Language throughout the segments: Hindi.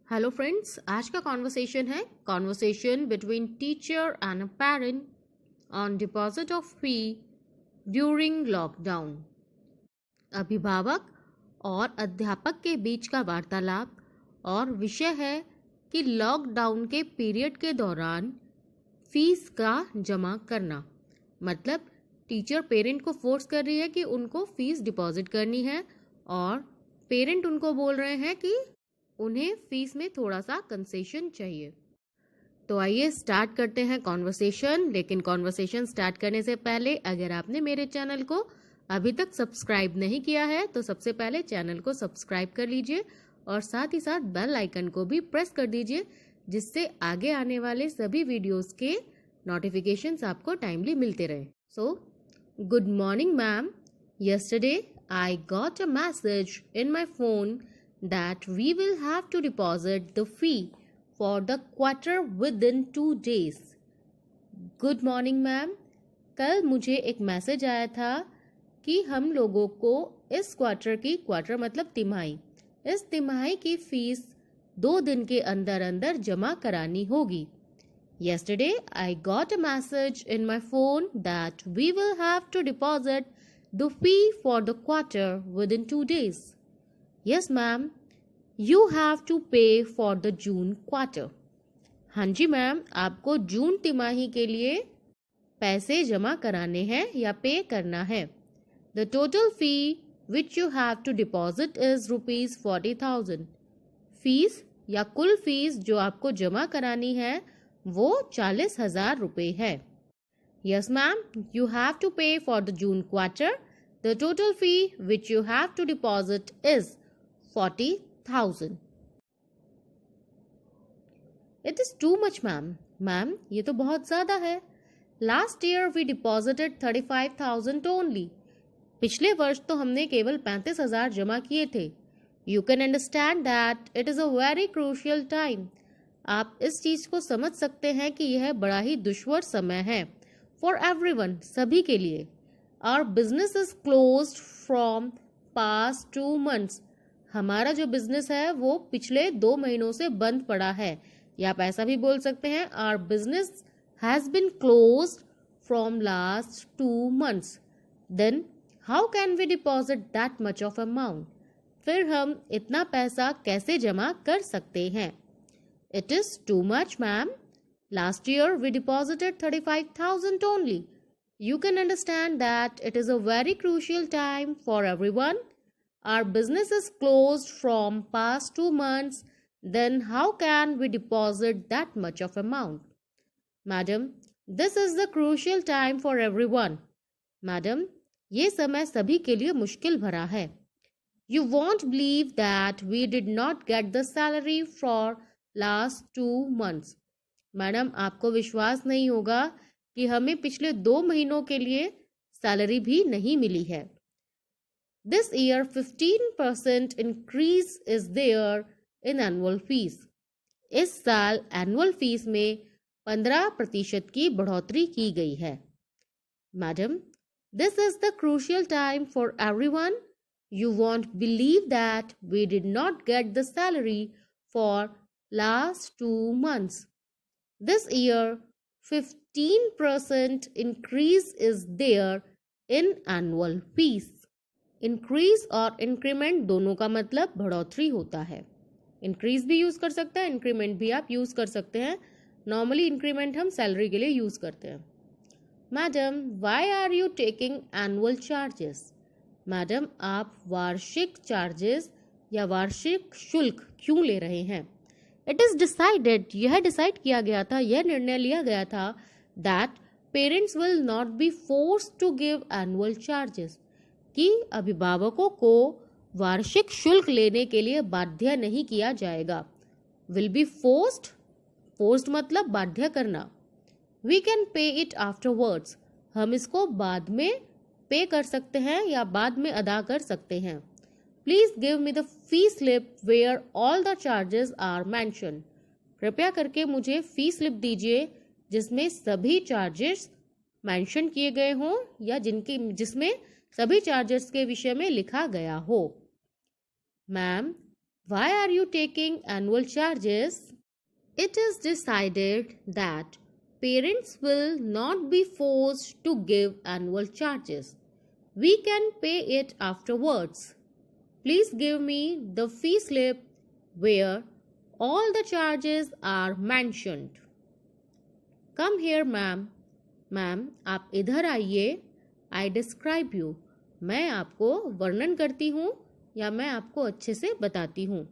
हेलो फ्रेंड्स, आज का कॉन्वर्सेशन है conversation between teacher and a parent on deposit of fee during lockdown. अभिभावक और अध्यापक के बीच का वार्तालाप और विषय है कि लॉकडाउन के पीरियड के दौरान फीस का जमा करना। मतलब टीचर पेरेंट को फोर्स कर रही है कि उनको फीस डिपॉजिट करनी है और पेरेंट उनको बोल रहे हैं कि उन्हें फीस में थोड़ा सा कंसेशन चाहिए। तो आइए स्टार्ट करते हैं कॉन्वर्सेशन। लेकिन कॉन्वर्सेशन स्टार्ट करने से पहले अगर आपने मेरे चैनल को अभी तक सब्सक्राइब नहीं किया है तो सबसे पहले चैनल को सब्सक्राइब कर लीजिए और साथ ही साथ बेल आइकन को भी प्रेस कर दीजिए, जिससे आगे आने वाले सभी वीडियोस के नोटिफिकेशंस आपको टाइमली मिलते रहे। So good morning ma'am, yesterday I got a message in my phone that we will have to deposit the fee for the quarter within 2 days. Good morning ma'am, कल मुझे एक मैसेज आया था कि हम लोगों को इस क्वार्टर मतलब तिमाही, इस तिमाही की फीस 2 दिन के अंदर अंदर जमा करानी होगी। Yesterday I got a message in my phone that we will have to deposit the fee for the quarter within 2 days. Yes ma'am, you have to pay for the June quarter. हाँ जी मैम, आपको जून तिमाही के लिए पैसे जमा कराने हैं या पे करना है। The total fee which you have to deposit is rupees 40,000. Fees या कुल फीस जो आपको जमा करानी है वो 40,000 रुपए है। Yes ma'am, you have to pay for the June quarter. The total fee which you have to deposit is 40,000. It is too much ma'am. Ma'am ये तो बहुत ज़्यादा है। Last year we deposited 35,000 only. पिछले वर्ष तो हमने केवल 35,000 जमा किए थे। You can understand that it is a very crucial time. आप इस चीज़ को समझ सकते हैं कि यह बड़ा ही दुश्वार समय है। For everyone, सभी के लिए। Our business is closed from past 2 months. हमारा जो बिजनेस है वो पिछले 2 महीनों से बंद पड़ा है, या आप ऐसा भी बोल सकते हैं Our business has been closed from last 2 months. Then how can we deposit that much of amount? फिर हम इतना पैसा कैसे जमा कर सकते हैं? It is too much ma'am. Last year we deposited 35,000 only. You can understand that it is a very crucial time for everyone. Our business is closed from past 2 months. Then how can we deposit that much of amount? Madam, this is the crucial time for everyone. Madam, ये समय सभी के लिए मुश्किल भरा है। You won't believe that we did not get the salary for last 2 months. Madam, आपको विश्वास नहीं होगा कि हमें पिछले 2 महीनों के लिए सैलरी भी नहीं मिली है। This year 15% increase is there in annual fees. इस साल एनुअल फीस में 15% की बढ़ोतरी की गई है। Madam, this is the crucial time for everyone. You won't believe that we did not get the salary for last 2 months. This year 15% increase is there in annual fees. Increase और इंक्रीमेंट दोनों का मतलब बढ़ोतरी होता है। इंक्रीज भी यूज कर सकते हैं, इंक्रीमेंट भी आप यूज कर सकते हैं। नॉर्मली इंक्रीमेंट हम सैलरी के लिए यूज करते हैं। Madam, why are you taking annual charges? Madam, आप वार्षिक चार्जेस या वार्षिक शुल्क क्यों ले रहे हैं? इट इज डिसाइडेड, यह डिसाइड किया गया था, यह निर्णय लिया गया था that parents will not be forced to give annual charges, कि अभिभावकों को वार्षिक शुल्क लेने के लिए बाध्य नहीं किया जाएगा। विल बी फोर्स्ड, फोर्स्ड मतलब बाध्य करना। We can pay it afterwards, हम इसको बाद में पे कर सकते हैं या बाद में अदा कर सकते हैं। Please give me the fee slip where all the charges are mention. कृपया करके मुझे फी स्लिप दीजिए जिसमें सभी चार्जेस मेंशन किए गए हों या जिसमें सभी चार्जेस के विषय में लिखा गया हो। Ma'am, Why are you taking annual charges? It is decided that parents will not be forced to give annual charges. We can pay it afterwards. Please give me the fee slip where all the charges are mentioned. Come here, ma'am. Ma'am आप इधर आइए. I describe you. मैं आपको वर्णन करती हूँ या मैं आपको अच्छे से बताती हूँ.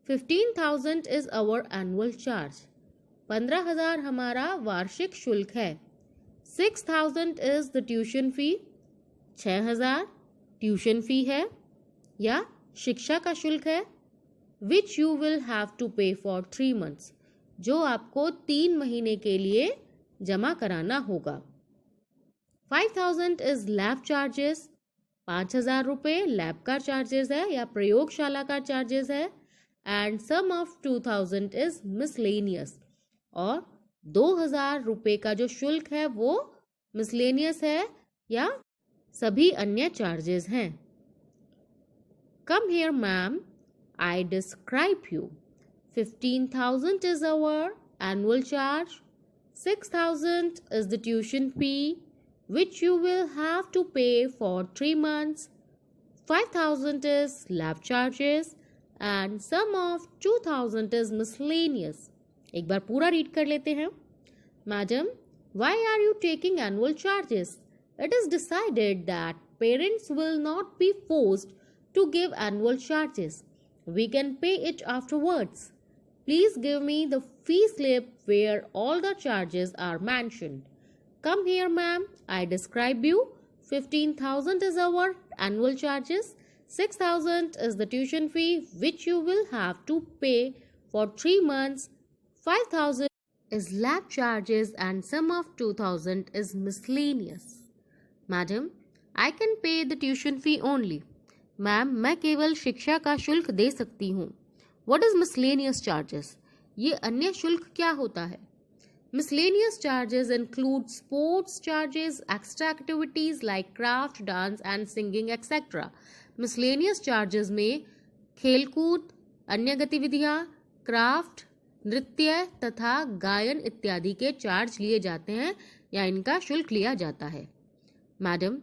15,000 is our annual charge. 15,000 हमारा वार्षिक शुल्क है. 6,000 is the tuition fee. 6,000 tuition fee है या शिक्षा का शुल्क है. Which you will have to pay for 3 months. जो आपको 3 महीने के लिए जमा कराना होगा. 5,000 is लैब चार्जेस. 5,000 रुपये लैब का चार्जेस है या प्रयोगशाला का चार्जेस है. And sum of 2,000 is miscellaneous. और 2,000 रुपये का जो शुल्क है वो मिसलेनियस है या सभी अन्य चार्जेस हैं. Come here ma'am, I describe you. 15,000 is our annual charge. 6,000 is the tuition fee, which you will have to pay for 3 months. 5,000 is lab charges and sum of 2,000 is miscellaneous. एक बार पूरा रीड कर लेते हैं. Madam, why are you taking annual charges? It is decided that parents will not be forced to give annual charges. We can pay it afterwards. Please give me the fee slip where all the charges are mentioned. Come here, ma'am. I describe you. 15,000 is our annual charges. 6,000 is the tuition fee which you will have to pay for 3 months. 5,000 is lab charges and sum of 2,000 is miscellaneous. Madam, I can pay the tuition fee only. Ma'am, मैं केवल शिक्षा का शुल्क दे सकती हूँ. What is miscellaneous charges? ये अन्य शुल्क क्या होता है? Miscellaneous charges include sports charges, extra activities like craft, dance and singing, etc. Miscellaneous charges में खेलकूद, अन्य गतिविधियाँ, क्राफ्ट, नृत्य तथा गायन इत्यादि के चार्ज लिए जाते हैं या इनका शुल्क लिया जाता है. Madam,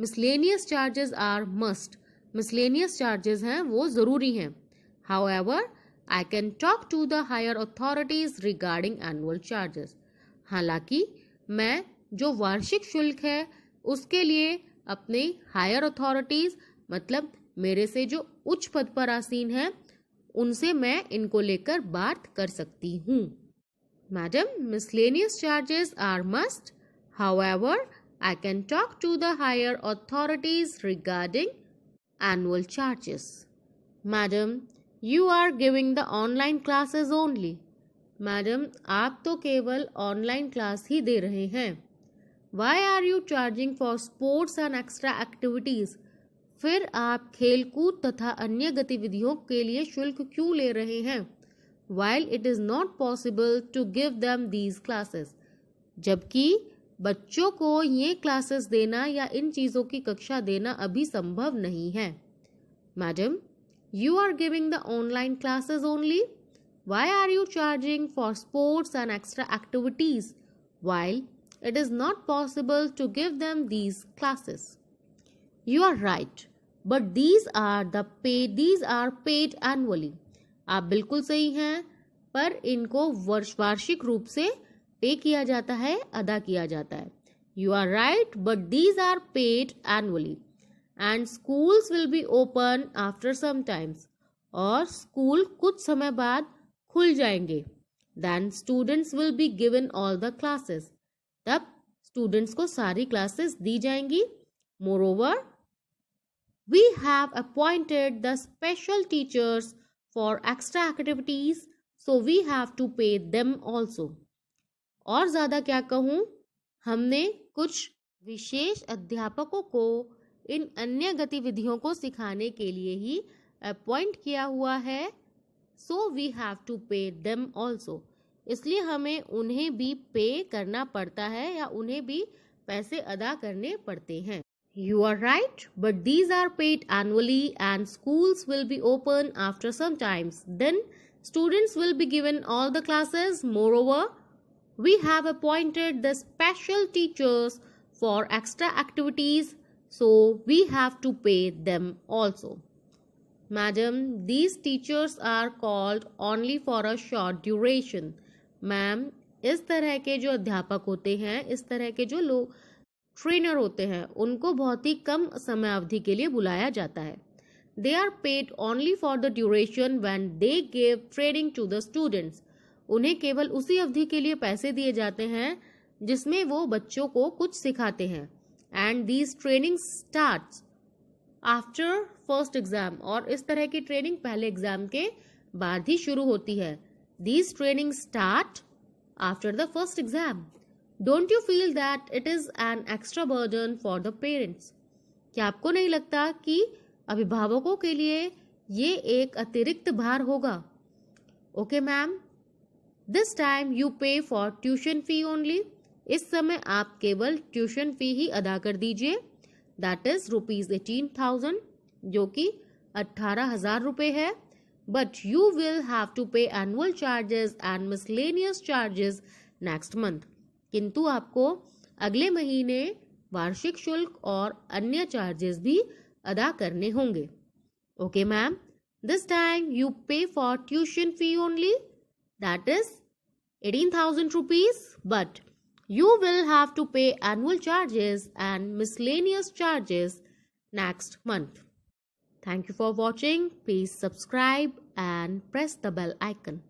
miscellaneous charges are must. Miscellaneous charges हैं वो ज़रूरी हैं. However, I can talk to the higher authorities regarding annual charges. हालांकि मैं जो वार्षिक शुल्क है उसके लिए अपने हायर अथॉरिटीज मतलब मेरे से जो उच्च पद पर आसीन है उनसे मैं इनको लेकर बात कर सकती हूँ. Madam, miscellaneous charges are must. However, I can talk to the higher authorities regarding annual charges. Madam, you are giving the online classes only. Madam, आप तो केवल ऑनलाइन क्लास ही दे रहे हैं. Why are you charging for sports and extra activities? फिर आप खेलकूद तथा अन्य गतिविधियों के लिए शुल्क क्यों ले रहे हैं? While it is not possible to give them these classes. जबकि बच्चों को ये क्लासेस देना या इन चीज़ों की कक्षा देना अभी संभव नहीं है. Madam, you are giving the online classes only. Why are you charging for sports and extra activities while it is not possible to give them these classes? You are right, but these are paid annually. आप बिल्कुल सही हैं, पर इनको वार्षिक रूप से पे किया जाता है, अदा किया जाता है. You are right, but these are paid annually. And schools will be open after some times. और स्कूल कुछ समय बाद खुल जाएंगे. Then students will be given all the classes. तब स्टूडेंट्स को सारी क्लासेस दी जाएंगी. Moreover, we have appointed the special teachers for extra activities, so we have to pay them also. और ज़्यादा क्या कहूँ, हमने कुछ विशेष अध्यापकों को इन अन्य गतिविधियों को सिखाने के लिए ही अपॉइंट किया हुआ है. So we have to pay them also. इसलिए हमें उन्हें भी पे करना पड़ता है या उन्हें भी पैसे अदा करने पड़ते हैं. You are right, but these are paid annually and schools will be open after some times. Then students will be given all the classes. Moreover, we have appointed the special teachers for extra activities, so we have to pay them also. Madam, these teachers are called only for a short duration. Ma'am, इस तरह के जो अध्यापक होते हैं, इस तरह के जो लोग ट्रेनर होते हैं, उनको बहुत ही कम समय अवधि के लिए बुलाया जाता है. They are paid only for the duration when they give training to the students. उन्हें केवल उसी अवधि के लिए पैसे दिए जाते हैं जिसमें वो बच्चों को कुछ सिखाते हैं. And these training starts after first exam. और इस तरह की ट्रेनिंग पहले एग्जाम के बाद ही शुरू होती है. These training start after the first exam. Don't you feel that it is an extra burden for the parents? क्या आपको नहीं लगता कि अभिभावकों के लिए ये एक अतिरिक्त भार होगा? Okay ma'am, this time you pay for tuition fee only. इस समय आप केवल ट्यूशन फी ही अदा कर दीजिए. दैट इज ₹18,000, जो कि 18,000 रुपये है. But you will have to pay annual charges and miscellaneous charges next month. किंतु आपको अगले महीने वार्षिक शुल्क और अन्य चार्जेस भी अदा करने होंगे. Okay ma'am, this time you pay for tuition fee only. That is 18,000 rupees, but you will have to pay annual charges and miscellaneous charges next month. Thank you for watching. Please subscribe and press the bell icon.